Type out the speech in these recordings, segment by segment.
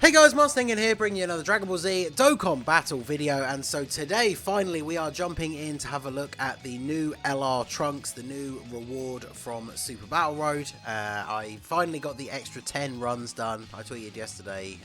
Hey guys, Mustang in here, bringing you another Dragon Ball Z Dokkan battle video, and so today, finally, we are jumping in to have a look at the new LR Trunks, the new reward from Super Battle Road. I finally got the extra 10 runs done. I tweeted yesterday,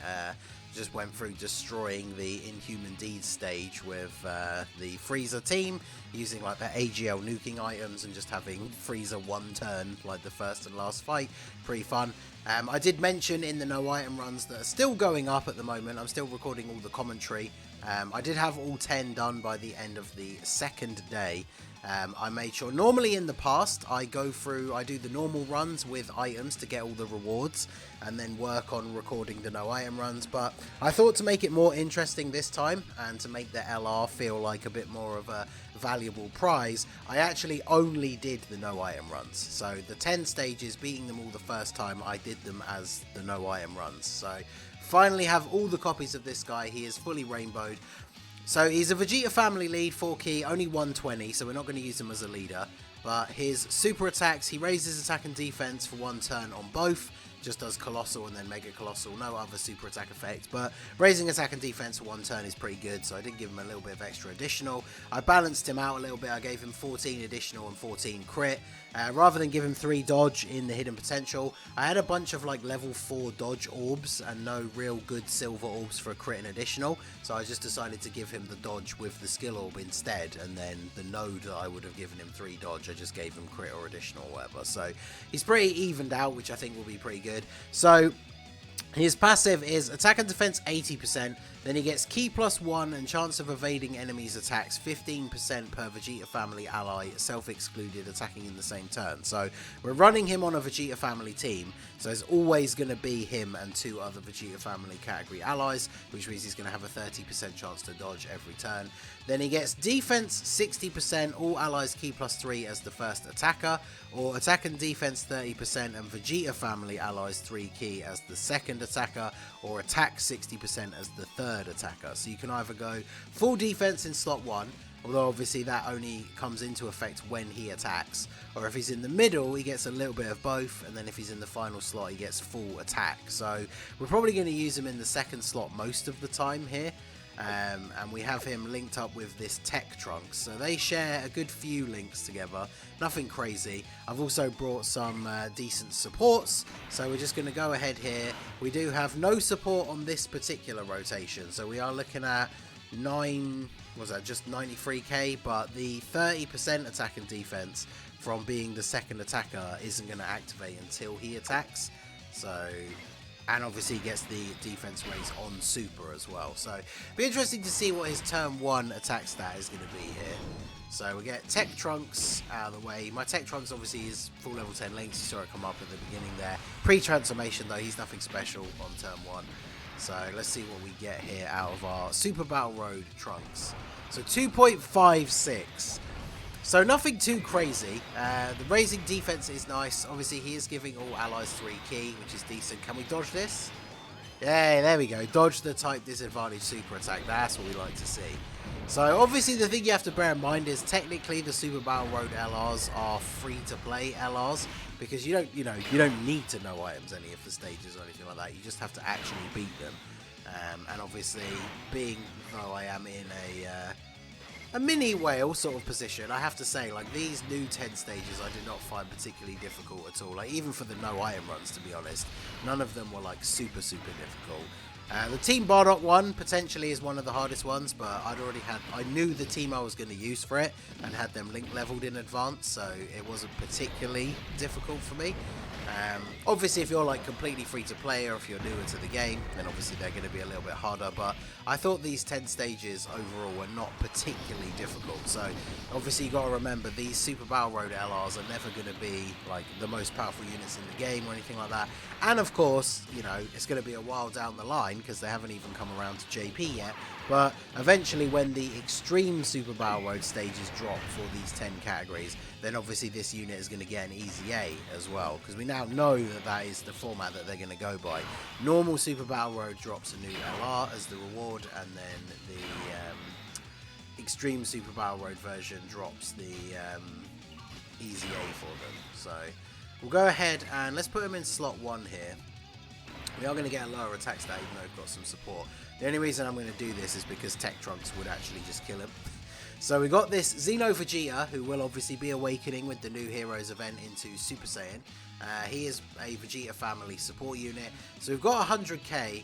just went through destroying the Inhuman Deeds stage with the Frieza team, using like the AGL nuking items and just having Frieza one turn, like the first and last fight. Pretty fun. I did mention in the no item runs that are still going up at the moment. I'm still recording all the commentary. I did have all 10 done by the end of the second day. I made sure, normally in the past, I do the normal runs with items to get all the rewards and then work on recording the no item runs, but I thought to make it more interesting this time and to make the LR feel like a bit more of a valuable prize, I actually only did the no item runs. So the 10 stages, beating them all the first time, I did them as the no item runs. So finally have all the copies of this guy. He is fully rainbowed. So he's a Vegeta family lead, 4 key, only 120, so we're not going to use him as a leader. But his super attacks, he raises attack and defense for one turn on both. Just does Colossal and then Mega Colossal, no other super attack effect. But raising attack and defense for one turn is pretty good, so I did give him a little bit of extra additional. I balanced him out a little bit, I gave him 14 additional and 14 crit. Rather than give him 3 dodge in the hidden potential, I had a bunch of like level 4 dodge orbs and no real good silver orbs for a crit and additional, so I just decided to give him the dodge with the skill orb instead, and then the node that I would have given him 3 dodge, I just gave him crit or additional or whatever. So he's pretty evened out, which I think will be pretty good. So his passive is attack and defense 80%, then he gets Ki +1 and chance of evading enemies' attacks 15% per Vegeta family ally, self-excluded, attacking in the same turn. So we're running him on a Vegeta family team, so it's always going to be him and 2 other Vegeta family category allies, which means he's going to have a 30% chance to dodge every turn. Then he gets defense 60%, all allies Ki +3 as the first attacker, or attack and defense 30% and Vegeta family allies 3 key as the second attacker, or attack 60% as the third attacker. So you can either go full defense in slot 1, although obviously that only comes into effect when he attacks, or if he's in the middle he gets a little bit of both, and then if he's in the final slot he gets full attack. So we're probably going to use him in the second slot most of the time here. And we have him linked up with this Tech Trunks, so they share a good few links together, nothing crazy. I've also brought some decent supports, so we're just going to go ahead here. We do have no support on this particular rotation, so we are looking at just 93k, but the 30% attack and defense from being the second attacker isn't going to activate until he attacks. So, and obviously he gets the defense raise on super as well. So it'll be interesting to see what his turn 1 attack stat is going to be here. So we get Tech Trunks out of the way. My Tech Trunks obviously is full level 10 links. You saw it come up at the beginning there. Pre-transformation though, he's nothing special on turn 1. So let's see what we get here out of our Super Battle Road Trunks. So 2.56. So nothing too crazy. The raising defense is nice. Obviously he is giving all allies 3 key, which is decent. Can we dodge this? Yeah, there we go. Dodge the type disadvantage super attack. That's what we like to see. So obviously the thing you have to bear in mind is technically the Super Battle Road LRs are free to play LRs, because you don't need to know items any of the stages or anything like that. You just have to actually beat them. And obviously, being though I am in a mini whale sort of position, I have to say, like, these new 10 stages I did not find particularly difficult at all. Like, even for the no item runs, to be honest, none of them were like super difficult. The Team Bardock one potentially is one of the hardest ones, but I knew the team I was going to use for it and had them link leveled in advance, so it wasn't particularly difficult for me. Obviously if you're like completely free to play, or if you're newer to the game, then obviously they're going to be a little bit harder, but I thought these 10 stages overall were not particularly difficult. So obviously you got to remember, these Super Battle Road LRs are never going to be like the most powerful units in the game or anything like that, and of course, you know, it's going to be a while down the line because they haven't even come around to JP yet. But eventually when the extreme Super Battle Road stages drop for these 10 categories, then obviously this unit is going to get an easy A as well, because we now know that that is the format that they're going to go by. Normal Super Battle Road drops a new LR as the reward, and then the extreme Super Battle Road version drops the easy A for them. So we'll go ahead and let's put them in slot 1 here. We are going to get a lower attack stat even though we've got some support. The only reason I'm going to do this is because Tech Trunks would actually just kill him. So we got this Xeno Vegeta, who will obviously be awakening with the new Heroes event into Super Saiyan. He is a Vegeta family support unit. So we've got 100k.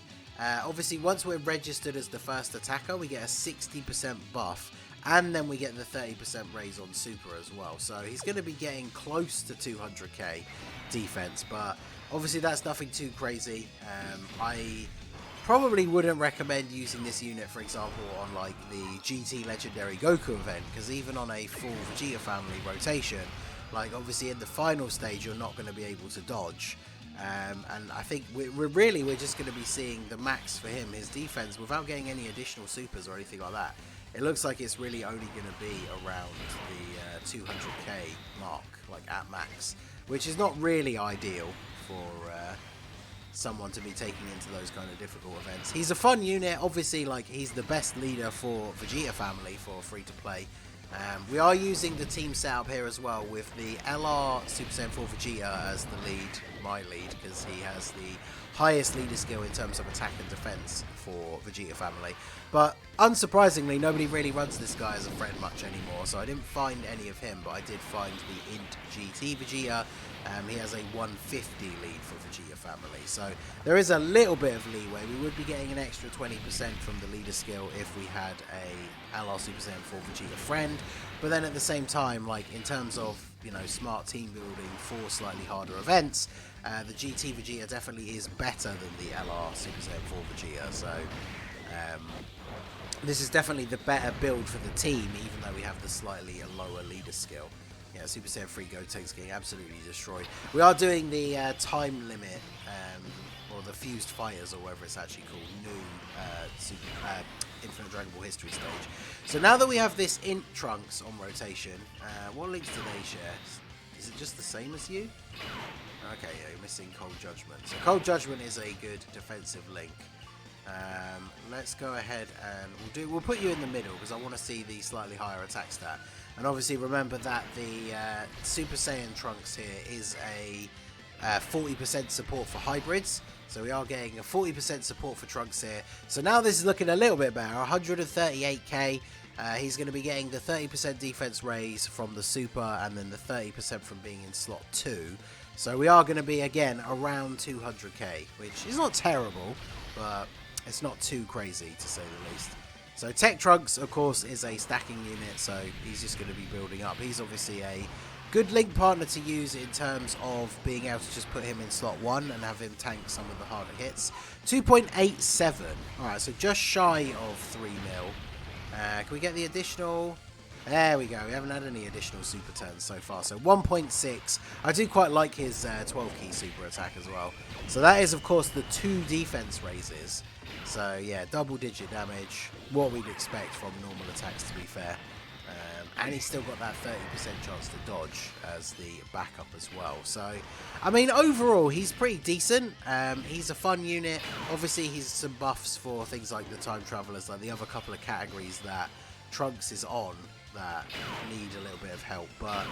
Obviously, once we're registered as the first attacker, we get a 60% buff. And then we get the 30% raise on Super as well. So he's going to be getting close to 200k defense. But obviously that's nothing too crazy. I probably wouldn't recommend using this unit, for example, on like the GT Legendary Goku event. Because even on a full Vegeta family rotation, like obviously in the final stage, you're not going to be able to dodge. And I think we're just going to be seeing the max for him, his defense, without getting any additional supers or anything like that. It looks like it's really only going to be around the 200k mark, like at max, which is not really ideal for someone to be taking into those kind of difficult events. He's a fun unit, obviously, like he's the best leader for Vegeta family for free to play. We are using the team setup here as well with the LR Super Saiyan 4 Vegeta as the lead, my lead, because he has the highest leader skill in terms of attack and defense for Vegeta family. But unsurprisingly, nobody really runs this guy as a friend much anymore, so I didn't find any of him, but I did find the Int GT Vegeta. He has a 150 lead for Vegeta family, so there is a little bit of leeway. We would be getting an extra 20% from the leader skill if we had a LR Super Saiyan 4 Vegeta friend, but then at the same time, like in terms of, you know, smart team building for slightly harder events, the GT Vegeta definitely is better than the LR Super Saiyan 4 Vegeta, so this is definitely the better build for the team, even though we have the slightly lower leader skill. Yeah, Super Saiyan 3 Gotenks getting absolutely destroyed. We are doing the time limit, or the Fused Fighters, or whatever it's actually called, new Infinite Dragon Ball History stage. So now that we have this Int Trunks on rotation, what links do they share? Is it just the same as you? Okay, yeah, you're missing Cold Judgment. So Cold Judgment is a good defensive link. Let's go ahead and we'll put you in the middle because I want to see the slightly higher attack stat. And obviously remember that the Super Saiyan Trunks here is a 40% support for hybrids. So we are getting a 40% support for Trunks here. So now this is looking a little bit better. 138k. He's going to be getting the 30% defense raise from the Super and then the 30% from being in slot 2. So we are going to be, again, around 200k, which is not terrible, but it's not too crazy, to say the least. So Tech Trunks, of course, is a stacking unit, so he's just going to be building up. He's obviously a good link partner to use in terms of being able to just put him in slot 1 and have him tank some of the harder hits. 2.87. Alright, so just shy of 3 mil. Can we get the additional? There we go. We haven't had any additional super turns so far. So 1.6. I do quite like his 12-key super attack as well. So that is, of course, the 2 defense raises. So, yeah, double-digit damage. What we'd expect from normal attacks, to be fair. And he's still got that 30% chance to dodge as the backup as well. So, I mean, overall, he's pretty decent. He's a fun unit. Obviously, he's some buffs for things like the Time Travelers, like the other couple of categories that Trunks is on that need a little bit of help. But,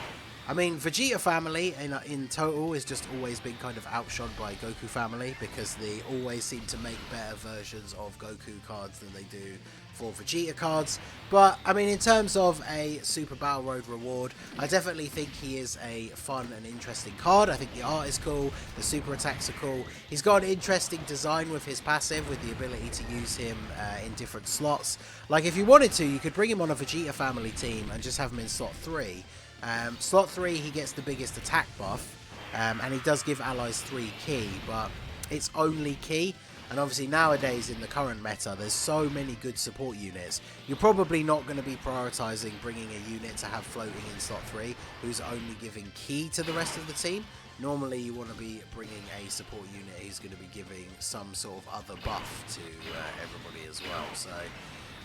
I mean, Vegeta family in total has just always been kind of outshone by Goku family because they always seem to make better versions of Goku cards than they do for Vegeta cards. But, I mean, in terms of a Super Battle Road reward, I definitely think he is a fun and interesting card. I think the art is cool, the super attacks are cool. He's got an interesting design with his passive, with the ability to use him in different slots. Like, if you wanted to, you could bring him on a Vegeta family team and just have him in slot 3. Slot 3, he gets the biggest attack buff, and he does give allies 3 key, but it's only key. And obviously nowadays in the current meta, there's so many good support units. You're probably not going to be prioritizing bringing a unit to have floating in slot 3 who's only giving key to the rest of the team. Normally you want to be bringing a support unit who's going to be giving some sort of other buff to everybody as well. So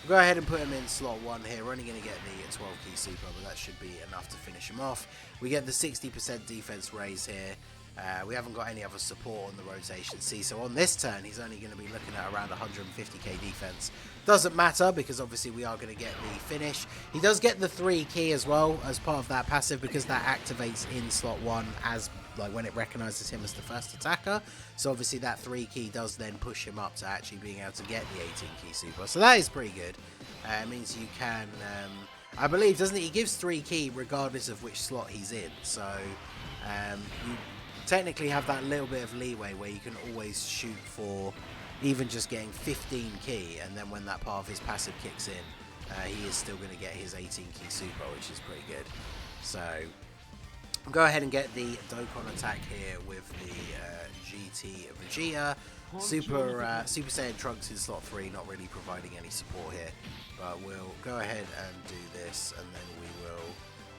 we'll go ahead and put him in slot 1 here. We're only going to get the 12-key super, but that should be enough to finish him off. We get the 60% defense raise here. We haven't got any other support on the rotation C, so on this turn he's only going to be looking at around 150k defense. Doesn't matter because obviously we are going to get the finish. He does get the 3 key as well as part of that passive because that activates in slot 1 as like when it recognizes him as the first attacker. So obviously that 3 key does then push him up to actually being able to get the 18 key super. So that is pretty good. It means you can, I believe, doesn't it? He gives 3 key regardless of which slot he's in. So you technically have that little bit of leeway where you can always shoot for even just getting 15 key, and then when that part of his passive kicks in, he is still going to get his 18 key super, which is pretty good. So go ahead and get the Dokkan attack here with the GT Vegeta. Super Saiyan Trunks in slot 3, not really providing any support here, but we'll go ahead and do this, and then we will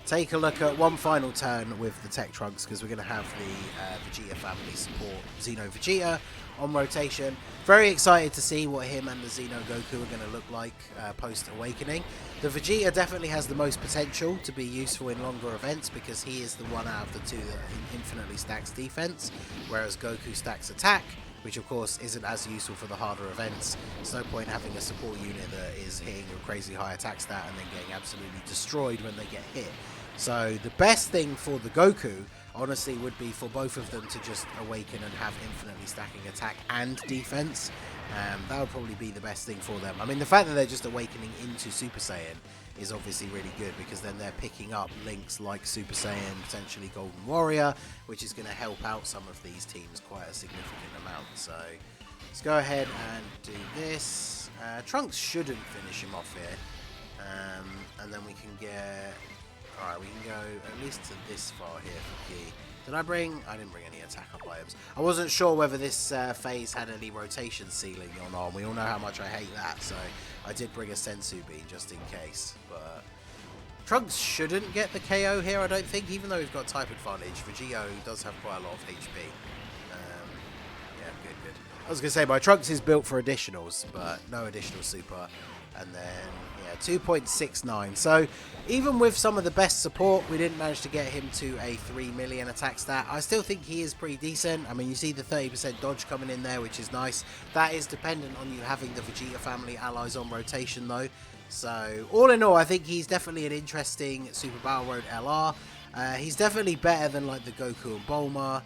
take a look at one final turn with the Tech Trunks, because we're going to have the Vegeta family support Xeno Vegeta on rotation. Very excited to see what him and the Xeno Goku are going to look like post-awakening. The Vegeta definitely has the most potential to be useful in longer events, because he is the one out of the two that infinitely stacks defense, whereas Goku stacks attack, which of course isn't as useful for the harder events. There's no point having a support unit that is hitting a crazy high attack stat and then getting absolutely destroyed when they get hit. So the best thing for the Goku, honestly, would be for both of them to just awaken and have infinitely stacking attack and defense. That would probably be the best thing for them. I mean, the fact that they're just awakening into Super Saiyan is obviously really good, because then they're picking up links like Super Saiyan, potentially Golden Warrior, which is going to help out some of these teams quite a significant amount. So let's go ahead and do this. Trunks shouldn't finish him off here. And then we can get... Alright, we can go at least to this far here for key. Did I bring... I didn't bring any attack up items. I wasn't sure whether this phase had any rotation ceiling or not. We all know how much I hate that, so I did bring a Sensu Bean just in case. But Trunks shouldn't get the KO here, I don't think, even though we've got type advantage. Vegeta does have quite a lot of HP. Yeah, good. I was going to say, my Trunks is built for additionals, but no additional super. And then, yeah, 2.69. So even with some of the best support, we didn't manage to get him to a 3 million attack stat. I still think he is pretty decent. I mean, you see the 30% dodge coming in there, which is nice. That is dependent on you having the Vegeta family allies on rotation, though. So all in all, I think he's definitely an interesting Super Battle Road LR. He's definitely better than like the Goku and Bulma.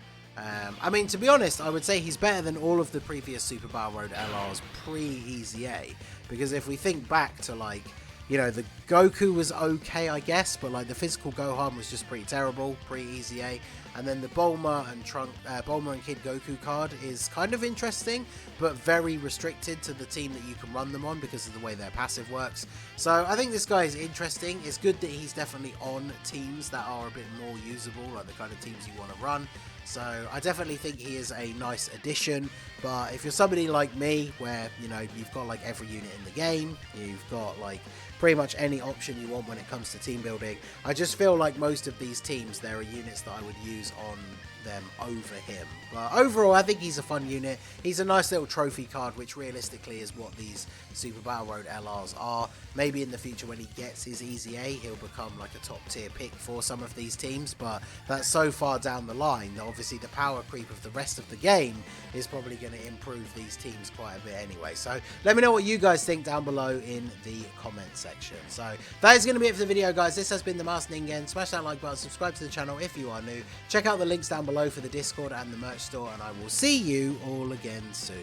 I mean, to be honest, I would say he's better than all of the previous Super Battle Road LRs pre-EZA. Because if we think back to, like, you know, the Goku was okay, I guess, but, like, the physical Gohan was just pretty terrible pre-EZA. And then the Bulma and Kid Goku card is kind of interesting, but very restricted to the team that you can run them on because of the way their passive works. So I think this guy is interesting. It's good that he's definitely on teams that are a bit more usable, like the kind of teams you want to run. So I definitely think he is a nice addition. But if you're somebody like me, where, you know, you've got like every unit in the game, you've got like pretty much any option you want when it comes to team building, I just feel like most of these teams, there are units that I would use on them over him. But overall, I think he's a fun unit. He's a nice little trophy card, which realistically is what these Super Battle Road LRs are. Maybe in the future when he gets his EZA, he'll become like a top tier pick for some of these teams, but that's so far down the line that obviously the power creep of the rest of the game is probably going to improve these teams quite a bit anyway. So let me know what you guys think down below in the comment section. So that is going to be it for the video, guys. This has been the Master Ningen. Smash that like button, subscribe to the channel if you are new. Check out the links down below for the Discord and the merch store, and I will see you all again soon.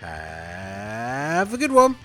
Have a good one.